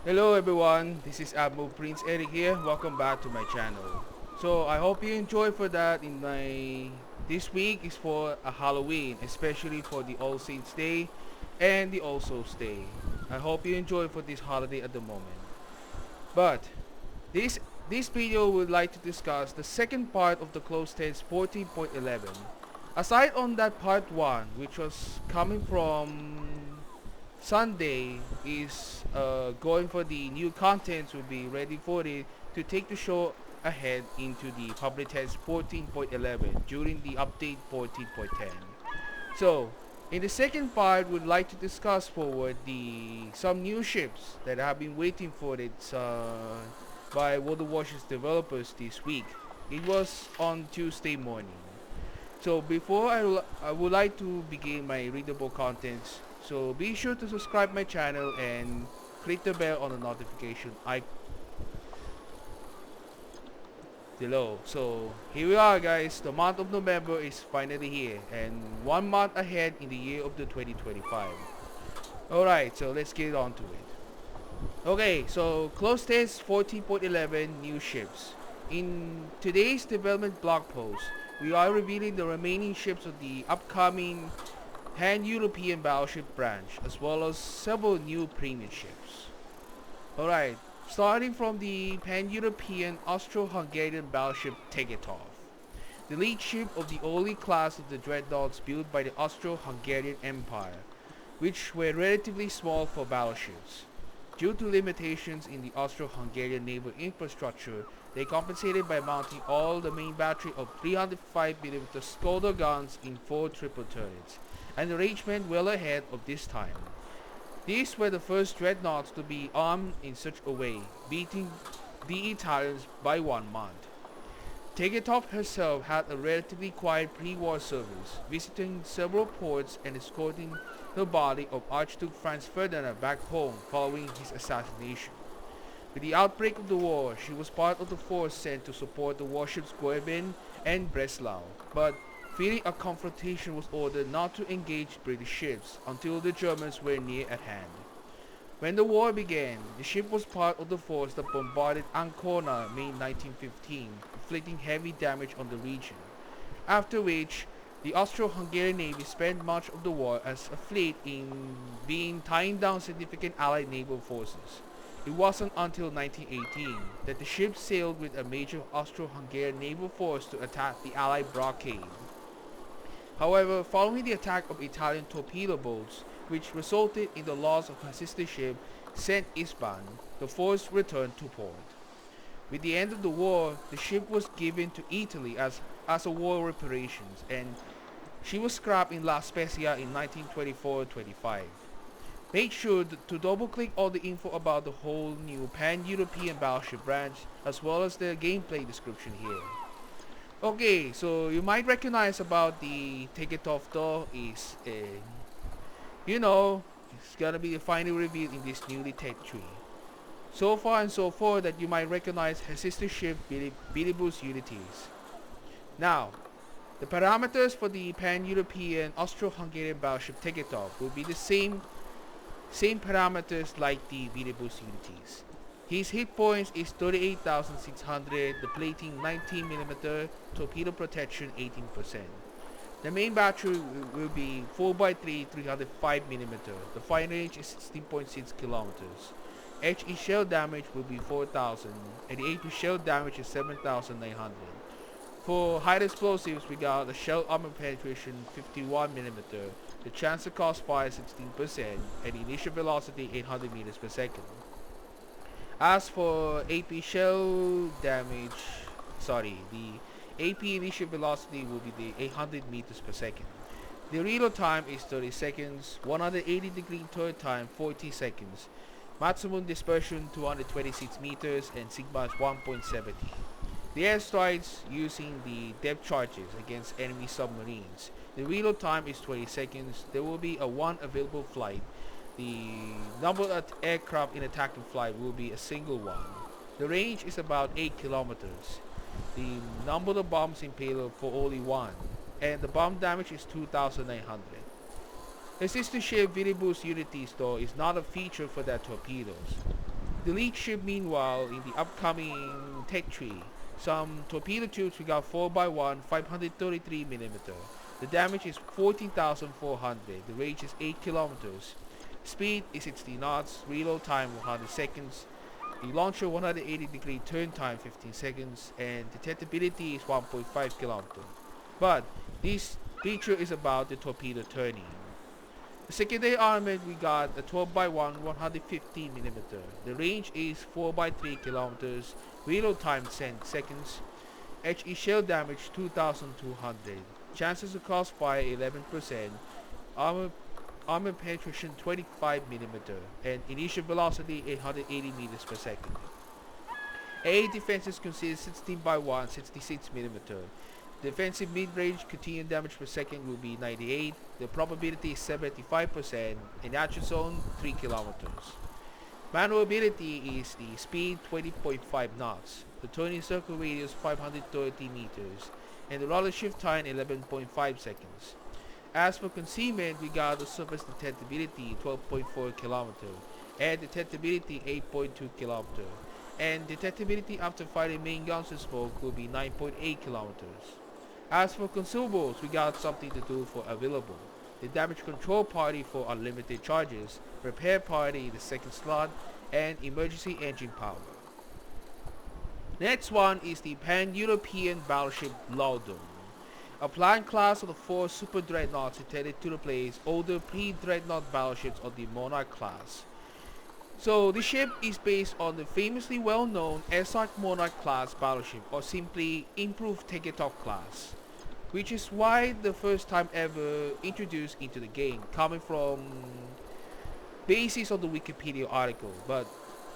Hello everyone, this is Admiral Prince Eric here. Welcome back to my channel. So I hope you enjoy for that. This week is for a Halloween, especially for the All Saints Day and the All Souls Day. I hope you enjoy for this holiday at the moment. But this this video would like to discuss the second part of the close test 14.11. Aside on that part 1, which was coming from Sunday, is going for the new contents will be ready for it to take the show ahead into the public test 14.11 during the update 14.10. So in the second part, we'd like to discuss forward the some new ships that have been waiting for it by World of Warships developers this week. It was on Tuesday morning. So before I would like to begin my readable contents, so be sure to subscribe my channel and click the bell on the notification icon below. So here we are guys, the month of November is finally here and 1 month ahead in the year of the 2025. Alright, so let's get on to it. Okay, so close test 14.11 new ships. In today's development blog post, we are revealing the remaining ships of the upcoming Pan-European battleship branch, as well as several new premium ships. Alright, starting from the Pan-European Austro-Hungarian battleship Tegetov, the lead ship of the only class of the dreadnoughts built by the Austro-Hungarian Empire, which were relatively small for battleships. Due to limitations in the Austro-Hungarian naval infrastructure, they compensated by mounting all the main battery of 305mm Skoda guns in 4 triple turrets, and arrangement well ahead of this time. These were the first dreadnoughts to be armed in such a way, beating the Italians by 1 month. Tegetov herself had a relatively quiet pre-war service, visiting several ports and escorting the body of Archduke Franz Ferdinand back home following his assassination. With the outbreak of the war, she was part of the force sent to support the warships Goeben and Breslau, but fearing a confrontation was ordered not to engage British ships until the Germans were near at hand. When the war began, the ship was part of the force that bombarded Ancona May 1915, inflicting heavy damage on the region, after which the Austro-Hungarian Navy spent much of the war as a fleet in being tying down significant Allied naval forces. It wasn't until 1918 that the ship sailed with a major Austro-Hungarian naval force to attack the Allied blockade. However, following the attack of Italian torpedo boats, which resulted in the loss of her sister ship Saint Isban, the force returned to port. With the end of the war, the ship was given to Italy as a war reparations, and she was scrapped in La Spezia in 1924-25. Make sure to double click all the info about the whole new Pan-European battleship branch, as well as the gameplay description here. Okay, so you might recognize about the Tegetov though is, it's gonna be the final reveal in this newly tech tree. So far and so forth that you might recognize her sister ship Bilibus Unities. Now, the parameters for the Pan-European Austro-Hungarian battleship Tegetov will be the same parameters like the Bilibus Unities. His hit points is 38,600, the plating 19mm, torpedo protection 18%. The main battery will be 4x3 305mm, the fire range is 16.6 kilometers. HE shell damage will be 4,000 and the AP shell damage is 7,900. For high explosives, we got the shell armor penetration 51mm, the chance to cause fire 16%, and the initial velocity 800 meters per second. As for AP shell damage, the AP initial velocity will be the 800 meters per second. The reload time is 30 seconds, 180-degree turn time 40 seconds, maximum dispersion 226 meters, and sigma is 1.70. The airstrikes using the depth charges against enemy submarines. The reload time is 20 seconds. There will be a 1 available flight. The number of aircraft in attacking flight will be a single one. The range is about 8 kilometers. The number of bombs in payload for only 1. And the bomb damage is 2,900. The sister ship Vilibus Unities though is not a feature for their torpedoes. The lead ship, meanwhile, in the upcoming tech tree, some torpedo tubes we got 4x1 533mm. The damage is 14,400. The range is 8 kilometers. Speed is 60 knots. Reload time 100 seconds. The launcher 180-degree turn time 15 seconds, and detectability is 1.5 kilometers. But this feature is about the torpedo turning. The secondary armament we got a 12x1 150mm. The range is 4x3 kilometers. Reload time 10 seconds. HE shell damage 2200. Chances of crossfire 11%. Armor penetration 25mm. And initial velocity 880 meters per second. A defenses consist 16x1 66mm. Defensive mid-range continued damage per second will be 98. The probability is 75%. And action zone 3 kilometers. Maneuverability is the speed 20.5 knots. The turning circle radius 530 meters. And the roller shift time 11.5 seconds. As for concealment, we got the surface detectability 12.4 kilometer. And detectability 8.2 kilometer. And detectability after firing main guns and smoke will be 9.8 kilometers. As for consumables, we got something to do for available. The damage control party for unlimited charges, repair party the second slot, and emergency engine power. Next one is the Pan-European battleship Loudon. A planned class of the 4 super dreadnoughts intended to replace older pre-dreadnought battleships of the Monarch class. So the ship is based on the famously well-known Esark Monarch class battleship, or simply improved Tegetov class, which is why the first time ever introduced into the game, coming from basis of the Wikipedia article, but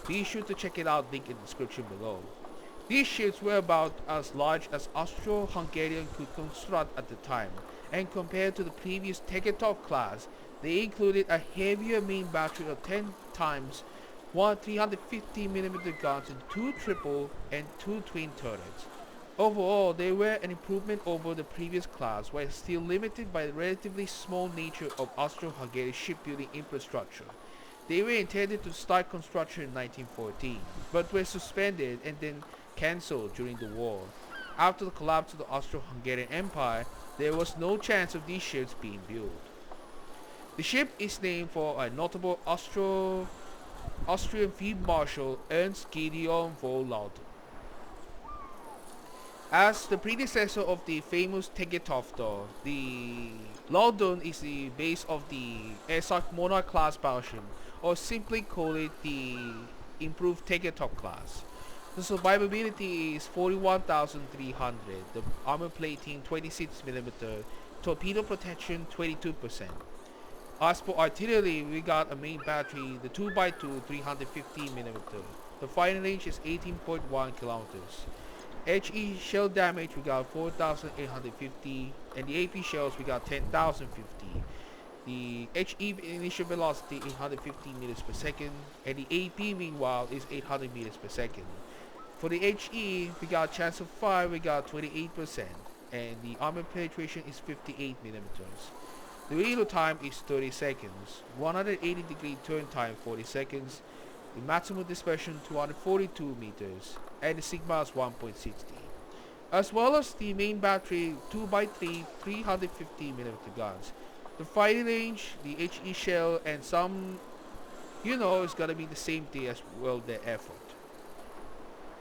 be sure to check it out, link in the description below. These ships were about as large as Austro-Hungarian could construct at the time, and compared to the previous Tegetov class, they included a heavier main battery of 10 times 350mm guns and 2 triple and 2 twin turrets. Overall, they were an improvement over the previous class, while still limited by the relatively small nature of Austro-Hungarian shipbuilding infrastructure. They were intended to start construction in 1914, but were suspended and then cancelled during the war. After the collapse of the Austro-Hungarian Empire, there was no chance of these ships being built. The ship is named for a notable Austrian Field Marshal Ernst Gideon von Loudon. As the predecessor of the famous Tegetov, the Loudon is the base of the Esark Monarch class battleship, or simply call it the improved Tegetov class. The survivability is 41,300, the armor plating 26mm, torpedo protection 22%. As for artillery, we got a main battery, the 2x2 350mm. The firing range is 18.1 kilometers. HE shell damage we got 4,850, and the AP shells we got 10,050. The HE initial velocity 850 meters per second, and the AP meanwhile is 800 meters per second. For the HE, we got chance of fire we got 28%, and the armor penetration is 58 millimeters. The reload time is 30 seconds, 180 degree turn time 40 seconds, the maximum dispersion 242 meters, and the sigma is 1.60. As well as the main battery 2x3 350mm guns. The firing range, the HE shell, and some, it's gonna be the same thing as well, the effort.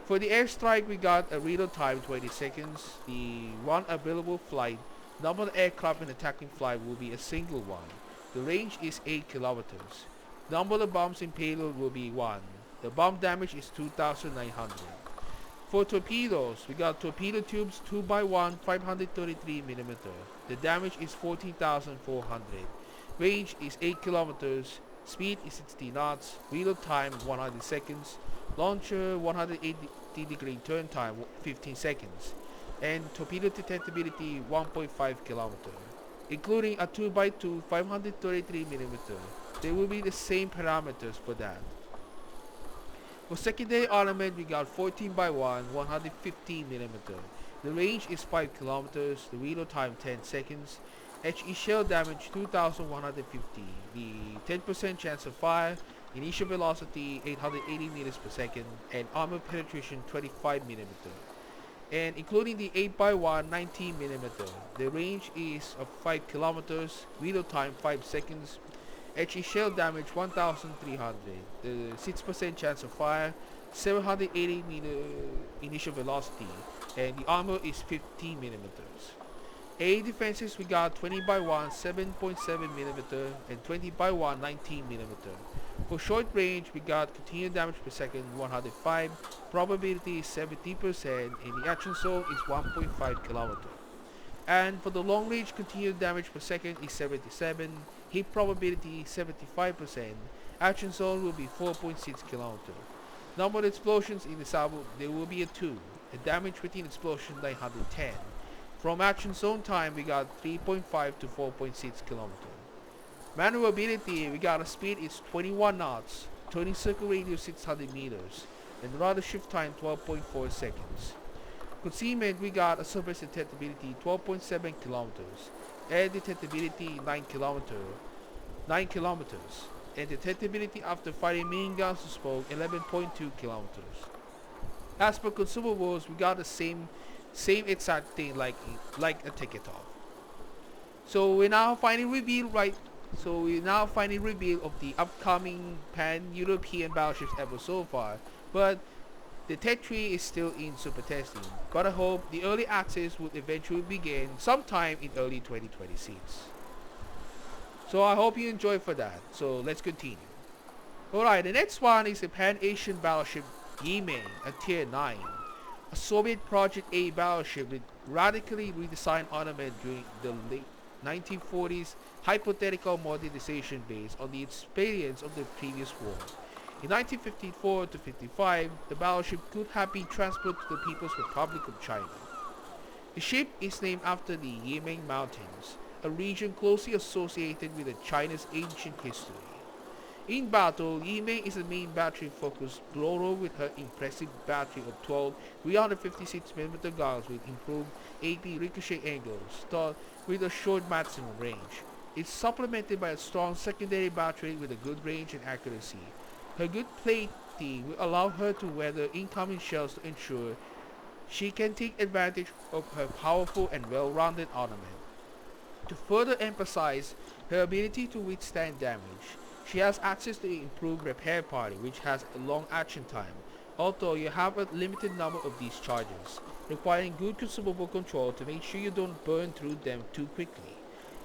For the airstrike, we got a reload time 20 seconds, the one available flight, number of aircraft in attacking flight will be a single one. The range is 8 kilometers. Number of bombs in payload will be 1. The bomb damage is 2,900. For torpedoes, we got torpedo tubes 2x1 533mm. The damage is 14,400. Range is 8 kilometers. Speed is 60 knots. Reload time 100 seconds. Launcher 180 degree turn time 15 seconds. And torpedo detectability 1.5 kilometer, including a 2x2 533mm. They will be the same parameters for that. For secondary armament, we got 14x1 150mm. The range is 5 kilometers. The reload time 10 seconds. HE shell damage 2,150. The 10% chance of fire. initial velocity 880 meters per second, and armor penetration 25 millimeter. And including the 8x1 19 millimeter, the range is of 5 kilometers, reload time 5 seconds, HE shell damage 1300, the 6% chance of fire, 780 meter initial velocity, and the armor is 50 millimeters. A defenses, we got 20x1 7.7 millimeter and 20x1 19 millimeter. For short range, we got continued damage per second 105, probability is 70%, and the action zone is 1.5 kilometer. And for the long range, continued damage per second is 77, hit probability 75%, action zone will be 4.6 kilometer. Number of explosions in the Sabo, there will be a 2, the damage within explosion 910. From action zone time, we got 3.5 to 4.6 kilometer. Maneuverability, we got a speed is 21 knots, turning circle radius 600 meters, and rudder shift time 12.4 seconds. Concealment, we got a surface detectability 12.7 kilometers, air detectability 9 kilometers, and detectability after firing main guns to smoke 11.2 kilometers. As per consumables, we got the same exact thing like a ticket off. So we're now finding reveal of the upcoming pan-European battleships ever so far, but the Tech 3 is still in super testing, but I hope the early access would eventually begin sometime in early 2026. So I hope you enjoy for that, so let's continue. Alright, the next one is a Pan-Asian battleship Yimei, a tier 9. A Soviet Project A battleship with radically redesigned armament during the late 1940s, hypothetical modernization based on the experience of the previous war. In 1954 to 55, the battleship could have been transported to the People's Republic of China. The ship is named after the Yimei Mountains, a region closely associated with China's ancient history. In battle, Yimei is the main battery-focused blower with her impressive battery of 12 356mm guns with improved AP ricochet angles, thought with a short maximum range. It's supplemented by a strong secondary battery with a good range and accuracy. Her good plating will allow her to weather incoming shells to ensure she can take advantage of her powerful and well-rounded armament. To further emphasize her ability to withstand damage, she has access to improved repair party which has a long action time, although you have a limited number of these charges, requiring good consumable control to make sure you don't burn through them too quickly.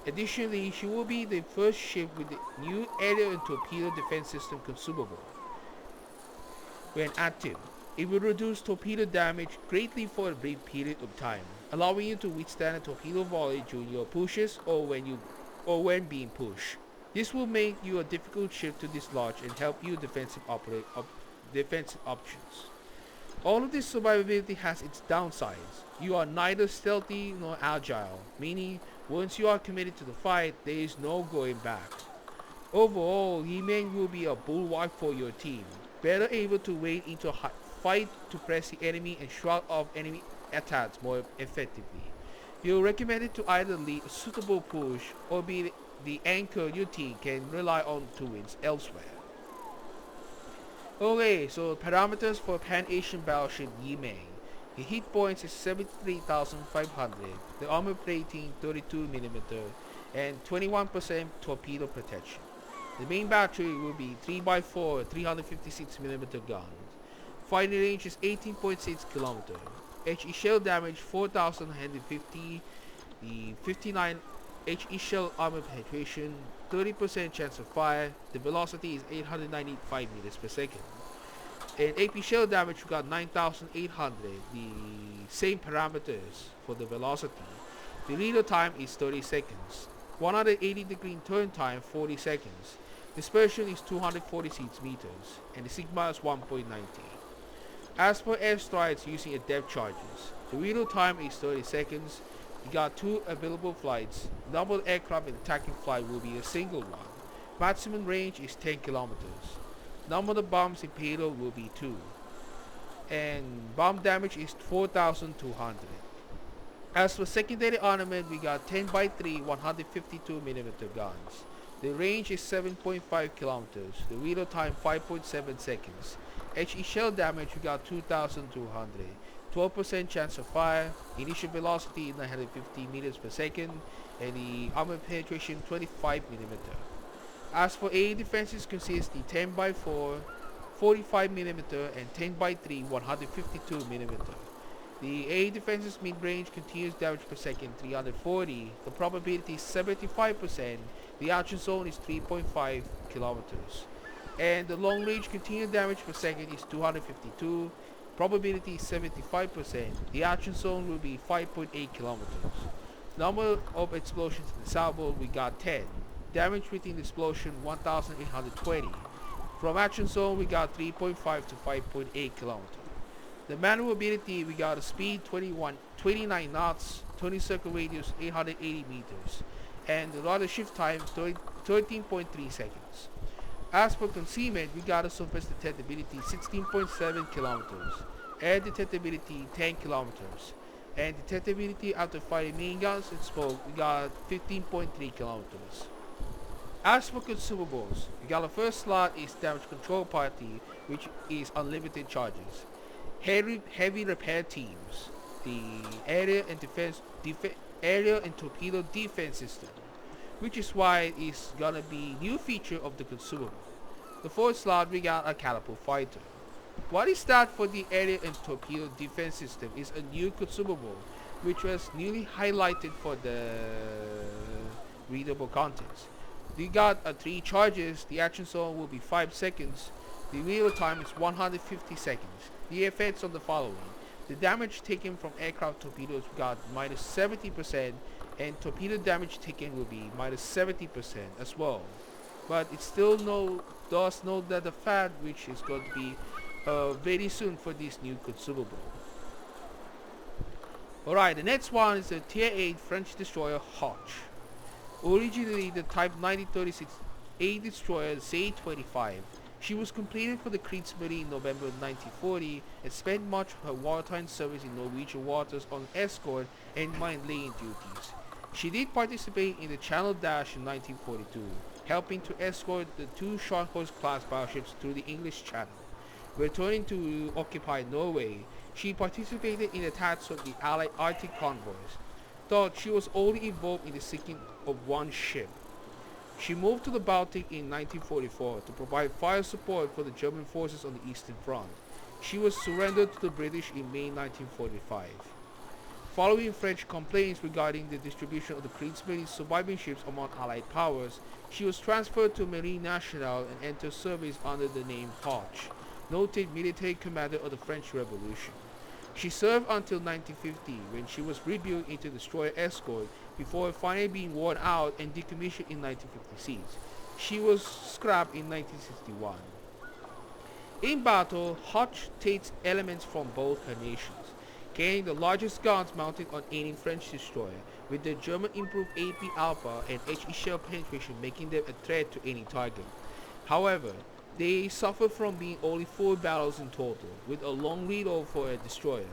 Additionally, she will be the first ship with the new aerial and torpedo defense system consumable. When active, it will reduce torpedo damage greatly for a brief period of time, allowing you to withstand a torpedo volley during your pushes or when being pushed. This will make you a difficult ship to dislodge and help you defensive options. All of this survivability has its downsides. You are neither stealthy nor agile, meaning once you are committed to the fight, there is no going back. Overall, Yimei will be a bulwark for your team, better able to wade into a fight to press the enemy and shrug off enemy attacks more effectively. You're recommended to either lead a suitable push or be the anchor your team can rely on to win elsewhere. Okay, so parameters for Pan-Asian battleship Yimei. The hit points is 73,500, the armor plating 32mm, and 21% torpedo protection. The main battery will be 3x4 356mm guns. Firing range is 18.6 km. HE shell damage 4,150, the 59 HE shell armor penetration, 30% chance of fire, the velocity is 895 meters per second. And AP shell damage we got 9,800, the same parameters for the velocity. The reload time is 30 seconds. 180 degree turn time 40 seconds. Dispersion is 246 meters, and the sigma is 1.90. As for airstrikes using a depth charges, the reload time is 30 seconds. You got 2 available flights. Number of aircraft in attacking flight will be a single one. Maximum range is 10 kilometers. Number of bombs in payload will be 2. And bomb damage is 4,200. As for secondary armament, we got 10x3 152mm guns. The range is 7.5 kilometers. The reload time 5.7 seconds. HE shell damage we got 2,200. 12% chance of fire. Initial velocity 950 meters per second. And the armor penetration 25 millimeter. As for AA defenses consist the 10 by 4, 45 millimeter and 10 by 3, 152 millimeter. The AA defense's mid-range continuous damage per second 340. The probability is 75%. The action zone is 3.5 kilometers. And the long range continuous damage per second is 252. Probability is 75%. The action zone will be 5.8 kilometers. Number of explosions in the salvo we got 10. Damage within the explosion 1,820. From action zone we got 3.5 to 5.8 kilometers. The maneuverability we got a speed 29 knots, turning circle radius 880 meters, and the rudder shift time 13.3 seconds. As for concealment, we got a surface detectability 16.7 kilometers, air detectability 10 kilometers, and detectability after firing main guns and smoke we got 15.3 kilometers. As for consumables, we got the first slot is damage control party, which is unlimited charges. Heavy repair teams, the area and torpedo defense system, which is why it's gonna be new feature of the consumable. The fourth slot we got a catapult fighter. What is that for the area and torpedo defense system is a new consumable, which was newly highlighted for the readable contents. We got 3 charges. The action zone will be 5 seconds. The reload time is 150 seconds. The effects of the following. The damage taken from aircraft torpedoes got minus 70%, and torpedo damage taken will be minus 70% as well. But it still does note that the fact which is going to be very soon for this new consumable. Alright, the next one is the Tier 8 French destroyer Hotch. Originally the Type 1936 A destroyer Z-25. She was completed for the Kriegsmarine in November 1940 and spent much of her wartime service in Norwegian waters on escort and mine-laying duties. She did participate in the Channel Dash in 1942, helping to escort the 2 Scharnhorst-class battleships through the English Channel. Returning to occupied Norway, she participated in attacks of the Allied Arctic convoys, though she was only involved in the sinking of 1 ship. She moved to the Baltic in 1944 to provide fire support for the German forces on the Eastern Front. She was surrendered to the British in May 1945. Following French complaints regarding the distribution of the Kriegsmarine surviving ships among Allied powers, she was transferred to Marine Nationale and entered service under the name Hotch, noted military commander of the French Revolution. She served until 1950 when she was rebuilt into destroyer escort before finally being worn out and decommissioned in 1956. She was scrapped in 1961. In battle, Hotch takes elements from both her nations, carrying the largest guns mounted on any French destroyer, with the German improved AP Alpha and HE shell penetration making them a threat to any target. However, they suffer from being only 4 battles in total, with a long reload for a destroyer.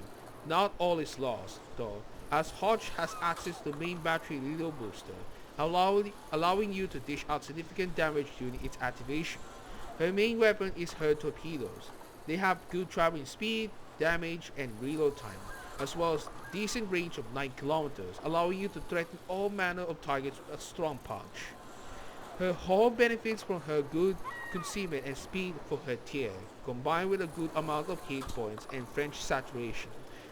Not all is lost, though, as Hotch has access to main battery reload booster, allowing you to dish out significant damage during its activation. Her main weapon is her torpedoes. They have good traveling speed, damage, and reload time, as well as decent range of 9 kilometers, allowing you to threaten all manner of targets with a strong punch. Her hull benefits from her good concealment and speed for her tier, combined with a good amount of hit points and French saturation,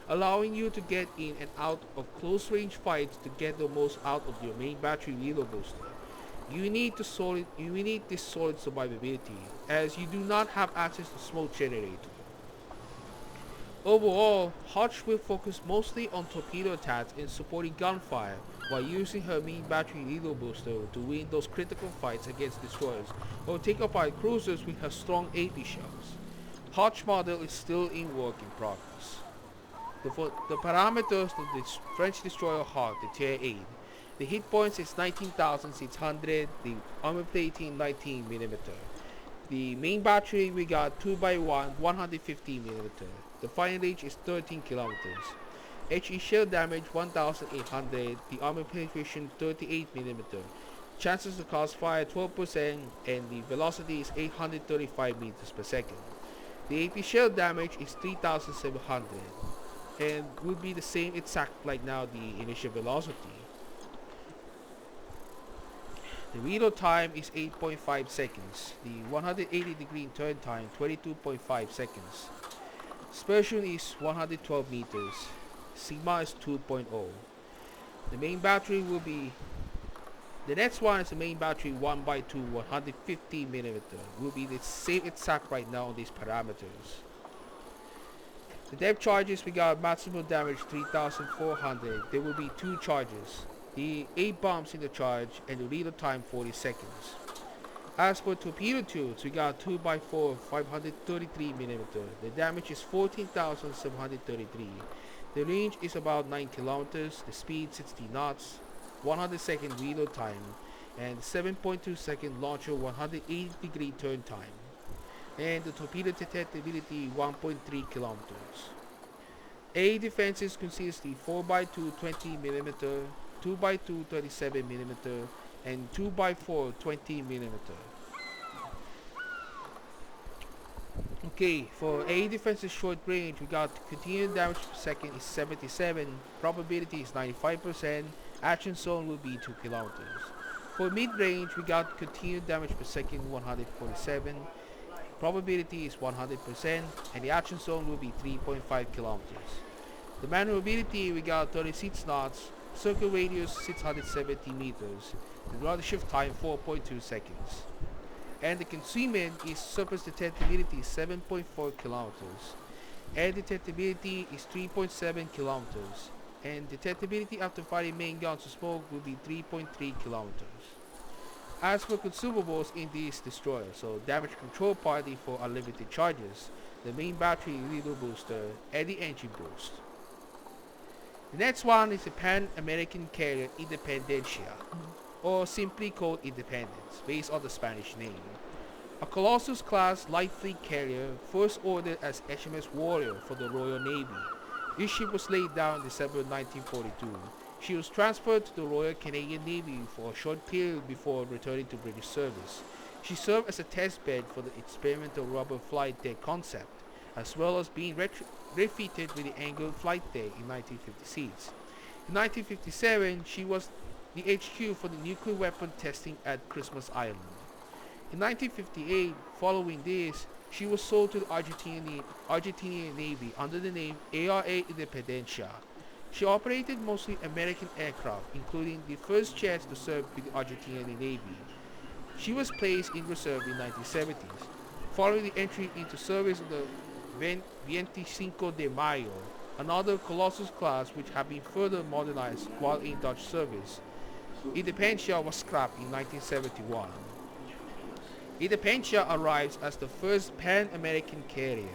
allowing you to get in and out of close range fights to get the most out of your main battery reload booster. You need this solid survivability, as you do not have access to smoke generator. Overall, Hotch will focus mostly on torpedo attacks and supporting gunfire, while using her main battery reload booster to win those critical fights against destroyers or take apart cruisers with her strong AP shells. Hotch model is still in work in progress. The parameters of the French destroyer Hawk, the Tier 8. The hit points is 19,600, the armor plating 19mm. The main battery we got 2x1 150mm. The firing range is 13 kilometers. HE shell damage 1,800, the armor penetration 38mm. chances to crossfire 12%, and the velocity is 835 meters per second. The AP shell damage is 3700 and will be the same exact like now the initial velocity. The reload time is 8.5 seconds. The 180-degree turn time 22.5 seconds. Dispersion is 112 meters. Sigma is 2.0. The main battery will be the next one is the main battery 1x2 150mm. Will be the same exact right now on these parameters. The depth charges, we got maximum damage 3400. There will be 2 charges. The 8 bombs in the charge and the reload time 40 seconds. As for torpedo tubes, we got 2x4 533mm. The damage is 14,733. The range is about 9 kilometers. The speed 60 knots. 100-second reload time and 7.2-second launcher 180-degree turn time. And the torpedo detectability 1.3 kilometers. A defenses consist the 4x2 20mm, 2x2 37mm, and 2x4 20mm. Okay, for A defense's short range, we got continued damage per second is 77, probability is 95%, action zone will be 2 kilometers. For mid range, we got continued damage per second 147, probability is 100%, and the action zone will be 3.5 kilometers. The maneuverability, we got 36 knots, circle radius 670 meters, the rudder shift time 4.2 seconds. And the concealment is surface detectability 7.4 kilometers, air detectability is 3.7 kilometers, and detectability after firing main guns of smoke will be 3.3 kilometers. As for consumables in this destroyer, so damage control party for unlimited charges, the main battery reload booster, and the engine boost. The next one is the Pan-American carrier Independencia, or simply called Independence, based on the Spanish name. A Colossus-class light fleet carrier, first ordered as HMS Warrior for the Royal Navy. This ship was laid down in December 1942. She was transferred to the Royal Canadian Navy for a short period before returning to British service. She served as a test bed for the experimental rubber flight deck concept, as well as being refitted with the angled flight deck in 1956. In 1957, she was the HQ for the nuclear weapon testing at Christmas Island. In 1958, following this, she was sold to the Argentinian Navy under the name ARA Independencia. She operated mostly American aircraft, including the first jets to serve with the Argentinian Navy. She was placed in reserve in the 1970s, following the entry into service of the 25 de Mayo, another Colossus class which had been further modernized while in Dutch service. Independencia was scrapped in 1971. Independencia arrives as the first Pan-American carrier.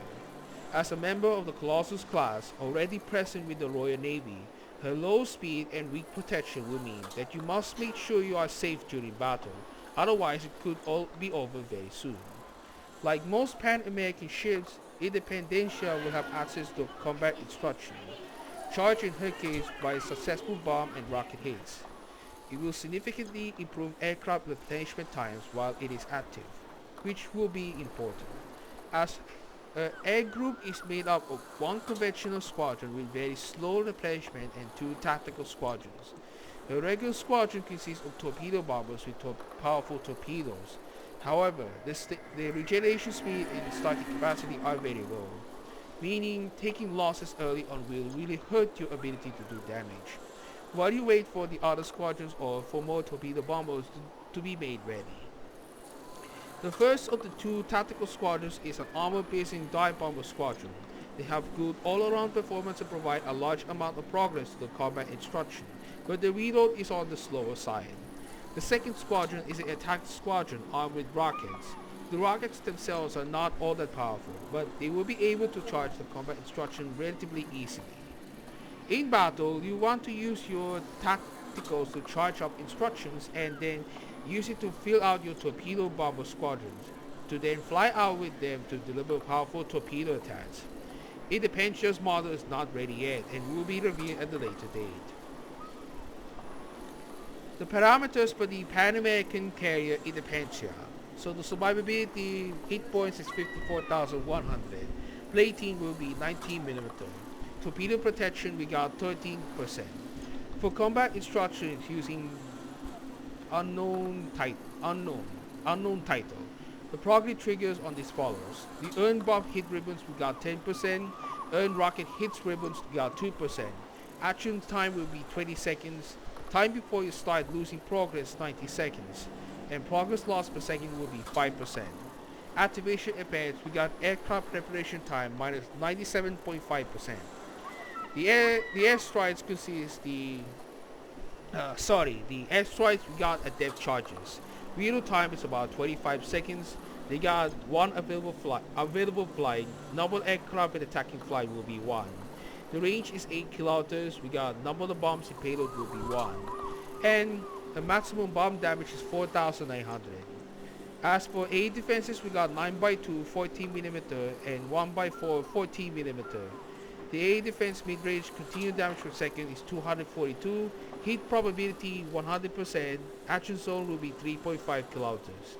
As a member of the Colossus class already present with the Royal Navy, her low speed and weak protection will mean that you must make sure you are safe during battle, otherwise it could all be over very soon. Like most Pan-American ships, Independencia will have access to combat instruction, charged in her case by successful bomb and rocket hits. It will significantly improve aircraft replenishment times while it is active, which will be important, as her air group is made up of one conventional squadron with very slow replenishment and 2 tactical squadrons. A regular squadron consists of torpedo bombers with powerful torpedoes. However, the regeneration speed and starting capacity are very low, meaning taking losses early on will really hurt your ability to do damage, while you wait for the other squadrons or for more torpedo bombers to be made ready. The first of the 2 tactical squadrons is an armor-piercing dive bomber squadron. They have good all-around performance and provide a large amount of progress to the combat instruction, but the reload is on the slower side. The second squadron is an attack squadron armed with rockets. The rockets themselves are not all that powerful, but they will be able to charge the combat instruction relatively easily. In battle, you want to use your tacticals to charge up instructions and then use it to fill out your torpedo bomber squadrons, to then fly out with them to deliver powerful torpedo attacks. Independencia's model is not ready yet and will be revealed at a later date. The parameters for the Pan American carrier it depends here. So the survivability hit points is 54,100. Plating will be 19mm. Torpedo protection we got 13%. For combat instructions using unknown title. The progress triggers on this follows. The earn bomb hit ribbons we got 10%. Earn rocket hits ribbons we got 2%. Action time will be 20 seconds. Time before you start losing progress 90 seconds. And progress loss per second will be 5%. Activation events we got aircraft preparation time minus 97.5%. The airstrikes consist the airstrikes we got at depth charges. Real time is about 25 seconds. They got one available flight. Number aircraft with attacking flight will be 1. The range is 8 kilometers. We got number of bombs in payload will be 1. And the maximum bomb damage is 4,900. As for air defenses, we got 9x2 14mm and 1x4 14mm. The air defense mid-range continued damage per second is 242. Hit probability 100%. Action zone will be 3.5 kilometers.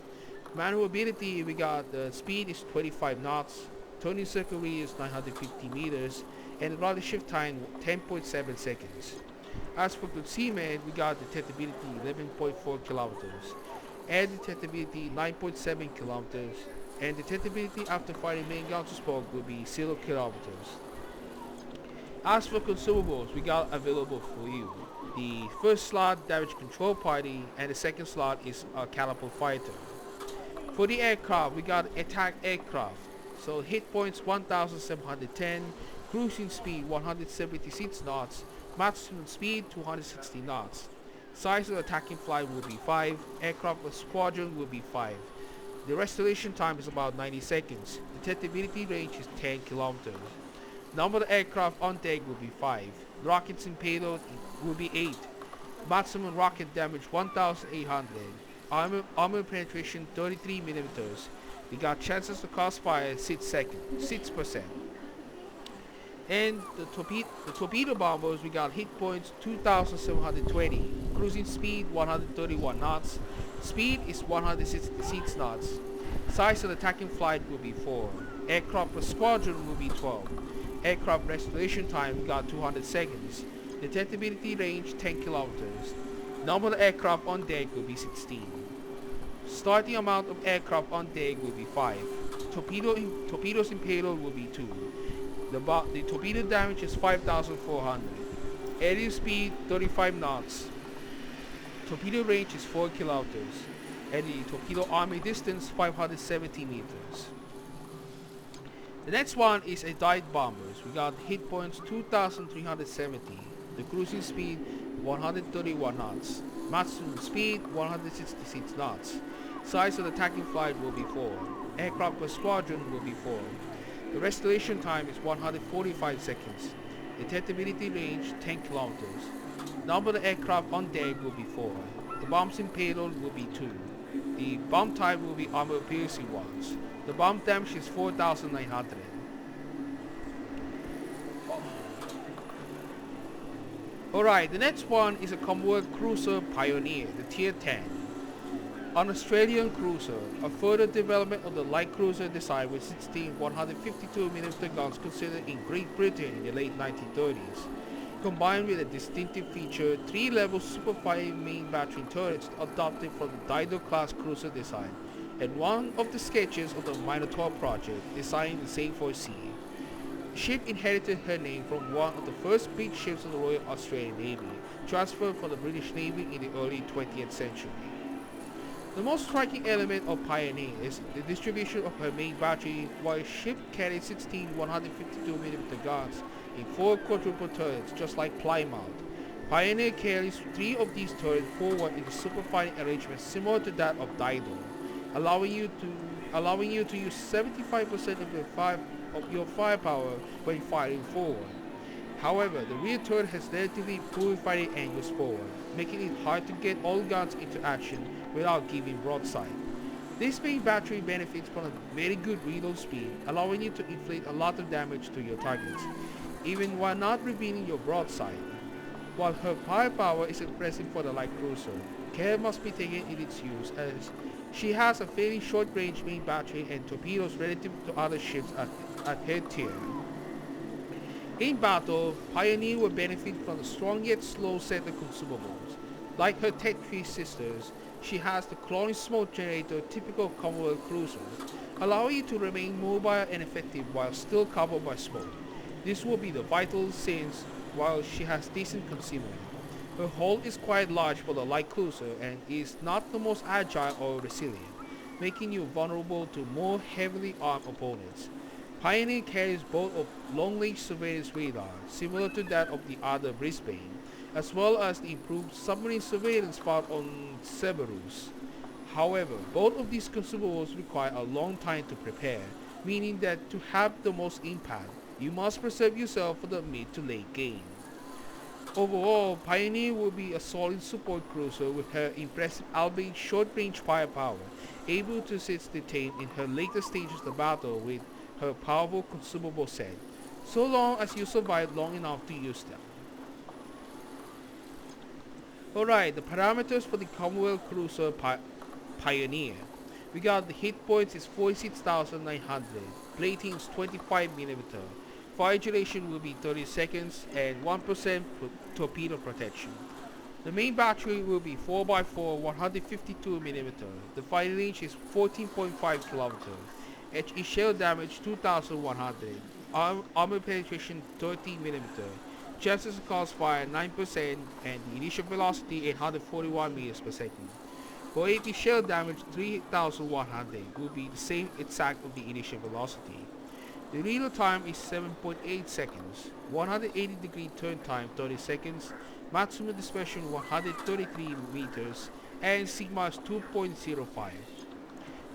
Maneuverability, we got the speed is 25 knots. Turning circle radius 950 meters. And rudder shift time 10.7 seconds. As for concealment, we got detectability 11.4 kilometers. Air detectability 9.7 kilometers. And detectability after firing main guns to smoke will be 0 kilometers. As for consumables, we got available for you. The first slot, damage control party, and the second slot is a catapult fighter. For the aircraft, we got attack aircraft. So hit points 1,710, cruising speed 176 knots, maximum speed 260 knots. Size of attacking flight will be 5, aircraft per squadron will be 5. The restoration time is about 90 seconds. Detectability range is 10 kilometers. Number of aircraft on deck will be 5. Rockets in payload will be 8. Maximum rocket damage 1,800. Armor penetration 33mm. We got chances to cause fire 6%. And the torpedo bombers, we got hit points 2,720. Cruising speed 131 knots. Speed is 166 knots. Size of attacking flight will be 4. Aircraft per squadron will be 12. Aircraft restoration time we got 200 seconds. Detectability range 10 kilometers. Number of aircraft on deck will be 16. Starting amount of aircraft on deck will be 5. Torpedoes in payload will be 2. The torpedo damage is 5,400. Aerial speed 35 knots. Torpedo range is 4 kilometers. And the torpedo army distance 570 meters. The next one is a dive bombers. We got hit points 2,370. The cruising speed 131 knots. Maximum speed 166 knots. Size of the attacking flight will be 4. Aircraft per squadron will be 4. The restoration time is 145 seconds. Detectability range 10 kilometers. Number of aircraft on deck will be 4. The bombs in payload will be 2. The bomb type will be armor piercing ones. The bomb damage is 4,900. Alright, the next one is a Commonwealth Cruiser Pioneer, the Tier 10. An Australian cruiser, a further development of the light cruiser design with 16 152mm guns considered in Great Britain in the late 1930s, combined with a distinctive feature 3-level superfighting main battery turrets adopted from the Dido-class cruiser design, and one of the sketches of the Minotaur project designed in the same for sea. The ship inherited her name from one of the first big ships of the Royal Australian Navy, transferred from the British Navy in the early 20th century. The most striking element of Pioneer is the distribution of her main battery, while the ship carried 16 152mm guns in 4 quadruple turrets just like Plymouth. Pioneer carries 3 of these turrets forward in a superfighting arrangement similar to that of Dido, allowing you to use 75% of your firepower when firing forward. However, the rear turret has relatively poor fighting angles forward, making it hard to get all guns into action without giving broadside. This main battery benefits from a very good reload speed, allowing you to inflict a lot of damage to your targets, even while not revealing your broadside. While her firepower is impressive for the light cruiser, care must be taken in its use as she has a fairly short-range main battery and torpedoes relative to other ships at her tier. In battle, Pioneer will benefit from the strong yet slow set of consumables. Like her Tech 3 sisters, she has the cloning smoke generator typical of Commonwealth cruisers, allowing you to remain mobile and effective while still covered by smoke. This will be the vital since while she has decent concealment. Her hull is quite large for the light cruiser and is not the most agile or resilient, making you vulnerable to more heavily armed opponents. Pioneer carries both a long-range surveillance radar, similar to that of the other Brisbane, as well as the improved submarine surveillance found on Cerberus. However, both of these consumables require a long time to prepare, meaning that to have the most impact, you must preserve yourself for the mid to late game. Overall, Pioneer will be a solid support cruiser with her impressive albeit short-range firepower, able to assist the team in her later stages of battle with her powerful consumable set, so long as you survive long enough to use them. Alright, the parameters for the Commonwealth Cruiser Pioneer. We got the hit points is 46,900, plating is 25mm, fire duration will be 30 seconds and 1% torpedo protection. The main battery will be 4x4 152mm, the fire range is 14.5 km, HE shell damage 2100, armor penetration 30mm, chances of cross fire 9% and the initial velocity 841 meters per second. For AP shell damage 3100 will be the same exact of the initial velocity. The reload time is 7.8 seconds, 180 degree turn time 30 seconds, maximum dispersion 133 meters, and sigma is 2.05.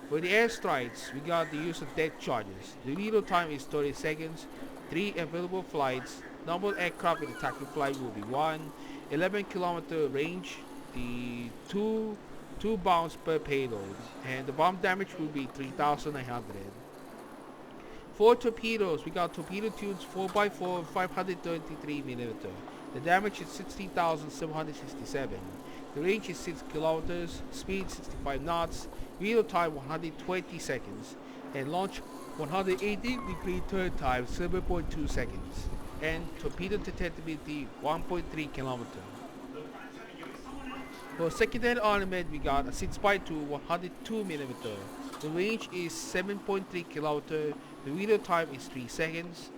For the airstrikes, we got the use of deck charges. The reload time is 30 seconds, 3 available flights, number of aircraft in attacking flight will be 1, 11-kilometer range, the 2 bounds per payload, and the bomb damage will be 3,900. For torpedoes, we got torpedo tubes 4x4 533mm. The damage is 16,767. The range is 6 kilometers, speed 65 knots, reload time 120 seconds, and launch 180 degree turn time 7.2 seconds, and torpedo detectability 1.3 kilometers. For secondary armament, we got a 6x2 102mm. The range is 7.3 km. The reload time is 3 seconds.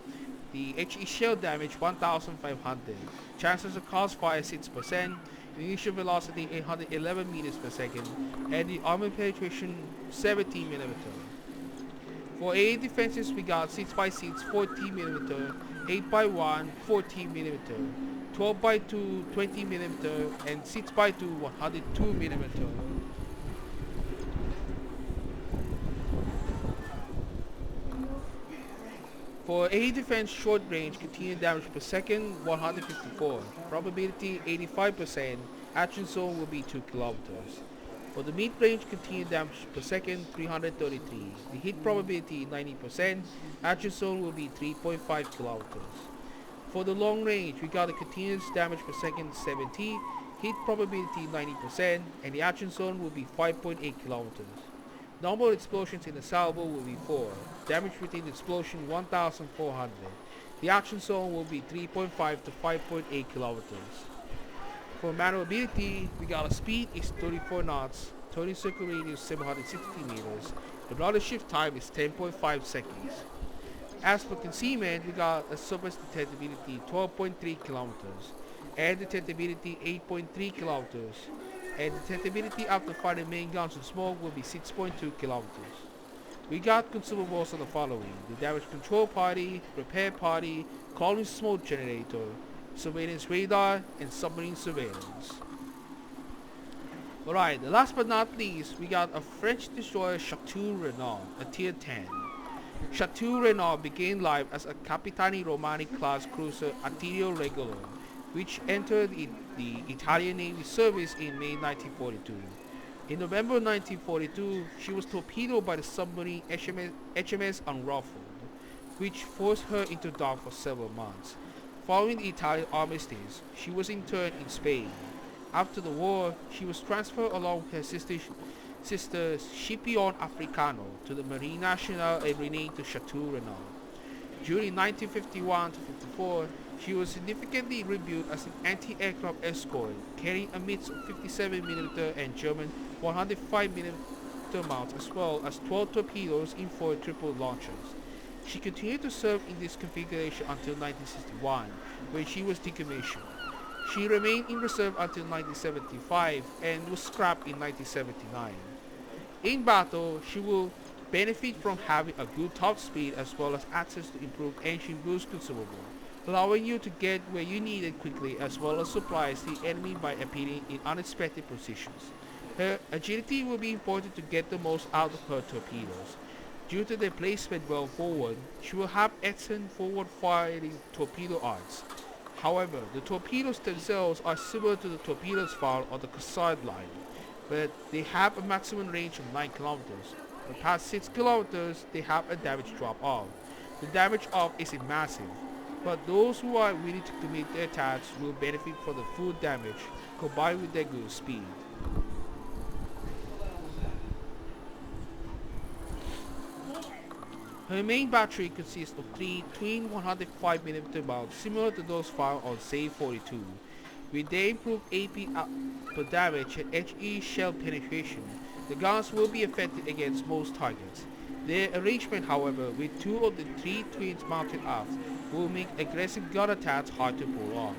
The HE shell damage 1500. Chances of crossfire 6%. Initial velocity 811 meters per second. And the armor penetration 17mm. For air defenses, we got 6x6 14mm, 8x1 14mm, 12x2 20mm, and 6x2 102mm. For air defense short range, continued damage per second 154, probability 85%, action zone will be 2 kilometers. For the mid-range continued damage per second 333, the hit probability 90%, action zone will be 3.5 kilometers. For the long range, we got a continuous damage per second 70, hit probability 90%, and the action zone will be 5.8 kilometers. Normal explosions in the salvo will be 4, damage within the explosion 1,400. The action zone will be 3.5 to 5.8 kilometers. For maneuverability, we got a speed is 34 knots, turning circle radius 760 meters. The rudder shift time is 10.5 seconds. As for concealment, we got a surface detectability 12.3 kilometers, air detectability 8.3 kilometers, and detectability after firing main guns and smoke will be 6.2 kilometers. We got consumables of the following: the damage control party, repair party, cloning smoke generator, surveillance radar, and submarine surveillance. Alright, last but not least, we got a French destroyer Chateau Renault, a tier 10. Chateau Renault began life as a Capitani Romani class cruiser Attilio Regolo, which entered the Italian Navy service in May 1942. In November 1942, she was torpedoed by the submarine HMS Unruffled, which forced her into dock for several months. Following the Italian armistice, she was interned in Spain. After the war, she was transferred along with her sister Scipione Africano to the Marine Nationale and renamed to Chateau Renaud. During 1951 to 54, she was significantly rebuilt as an anti-aircraft escort, carrying a mix of 57mm and German 105mm mounts as well as 12 torpedoes in 4 triple launchers. She continued to serve in this configuration until 1961, when she was decommissioned. She remained in reserve until 1975 and was scrapped in 1979. In battle, she will benefit from having a good top speed as well as access to improved engine boost consumable, allowing you to get where you need it quickly as well as surprise the enemy by appearing in unexpected positions. Her agility will be important to get the most out of her torpedoes. Due to their placement well forward, she will have excellent forward firing torpedo odds. However, the torpedoes themselves are similar to the torpedoes found on the Cassard line, but they have a maximum range of 9 kilometers. But past 6 kilometers, they have a damage drop off. The damage off isn't massive, but those who are willing to commit their attacks will benefit from the full damage combined with their good speed. Her main battery consists of 3 twin 105mm mounts similar to those found on SAE-42. With their improved AP per damage and HE shell penetration, the guns will be effective against most targets. Their arrangement, however, with 2 of the 3 twins mounted aft, will make aggressive gun attacks hard to pull off.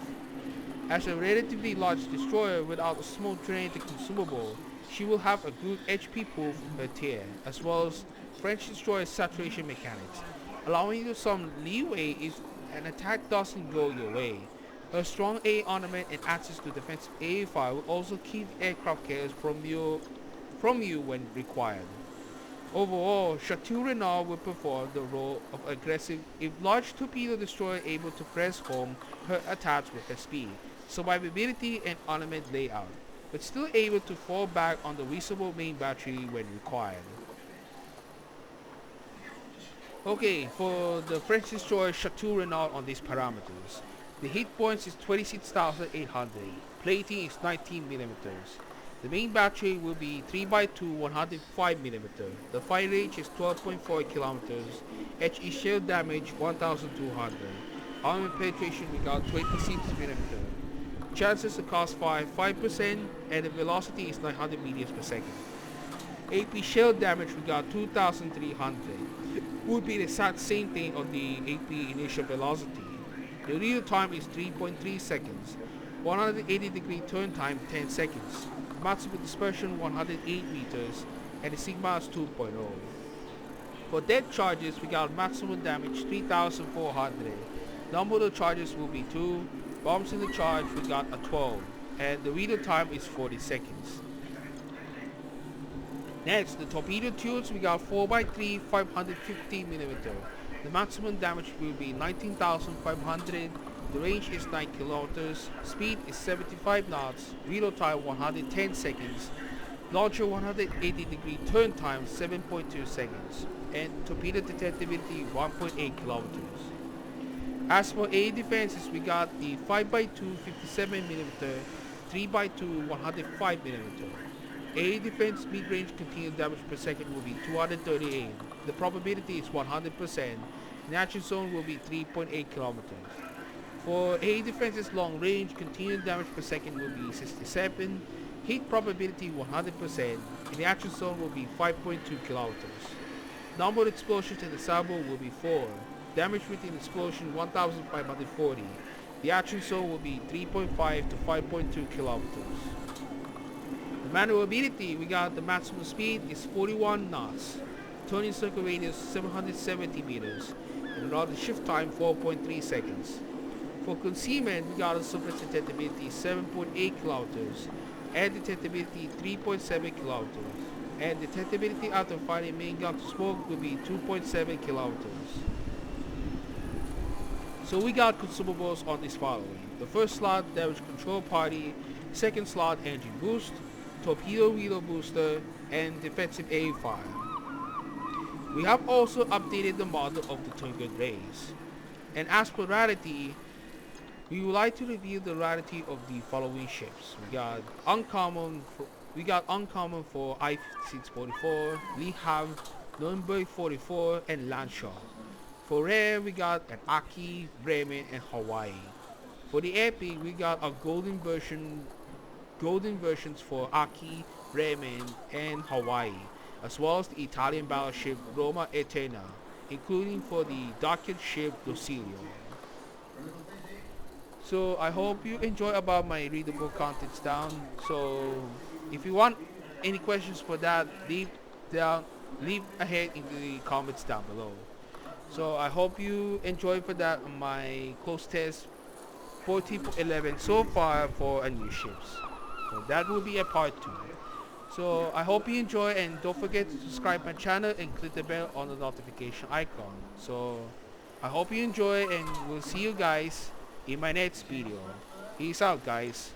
As a relatively large destroyer without a small drain to consumable, she will have a good HP pool from her tier, as well as French destroyer saturation mechanics, allowing you some leeway if an attack doesn't go your way. Her strong A armament and access to defensive AA fire will also keep aircraft carriers from you when required. Overall, Chateau Renaud will perform the role of aggressive if large torpedo destroyer able to press home her attacks with her speed, survivability and armament layout, but still able to fall back on the reasonable main battery when required. Okay, for the French destroyer Chateau Renaud on these parameters, the hit points is 26,800, plating is 19mm. The main battery will be 3x2 105mm. The fire range is 12.4 kilometers. HE shell damage 1,200. Armor penetration we got 26mm. Chances to cast fire 5% and the velocity is 900 meters per second. AP shell damage we got 2,300. Would be the exact same thing on the AP initial velocity. The real time is 3.3 seconds. 180 degree turn time 10 seconds. Maximum dispersion 108 meters and the sigma is 2.0. For dead charges we got maximum damage 3,400. Number of charges will be 2. Bombs in the charge we got a 12 and the real time is 40 seconds. Next, the torpedo tubes we got 4x3 550mm. The maximum damage will be 19,500. The range is 9 kilometers. Speed is 75 knots. Reload time 110 seconds. Launcher 180 degree turn time 7.2 seconds. And torpedo detectability 1.8 kilometers. As for A defenses, we got the 5x2 57mm, 3x2 105mm. A defense mid-range continuous damage per second will be 238. The probability is 100%. The action zone will be 3.8 kilometers. For A defense's long range, continuous damage per second will be 67. Hit probability 100%. And the action zone will be 5.2 kilometers. Number of explosions in the salvo will be 4. Damage within explosion 1,540. The action zone will be 3.5 to 5.2 kilometers. The maneuverability, we got the maximum speed is 41 knots. Turning circle radius 770 meters. And around the shift time 4.3 seconds. For concealment, we got a surface detectability 7.8 kilometers. And detectability 3.7 kilometers. And detectability after firing main gun to smoke will be 2.7 kilometers. So we got consumables on this following. The first slot, damage control party. Second slot, engine boost. Torpedo wheel booster. And defensive A fire. We have also updated the model of the Tungan rays. And as per rarity, We would like to review the rarity of the following ships. We got uncommon for I-644, Lee Hav, Nürnberg 44, and Lanshaw. For rare, we got an Aki, Bremen, and Hawaii. For the epic, we got a golden versions for Aki, Bremen, and Hawaii, as well as the Italian battleship Roma Eterna, including for the docked ship Docilio. So I hope you enjoy about my readable contents down. So if you want any questions for that, down, leave ahead in the comments down below. So I hope you enjoy for that my close test 40.11 so far for a new ships. So that will be a part 2. So I hope you enjoy, and don't forget to subscribe my channel and click the bell on the notification icon. So I hope you enjoy, and we'll see you guys in my next video. Peace out, guys.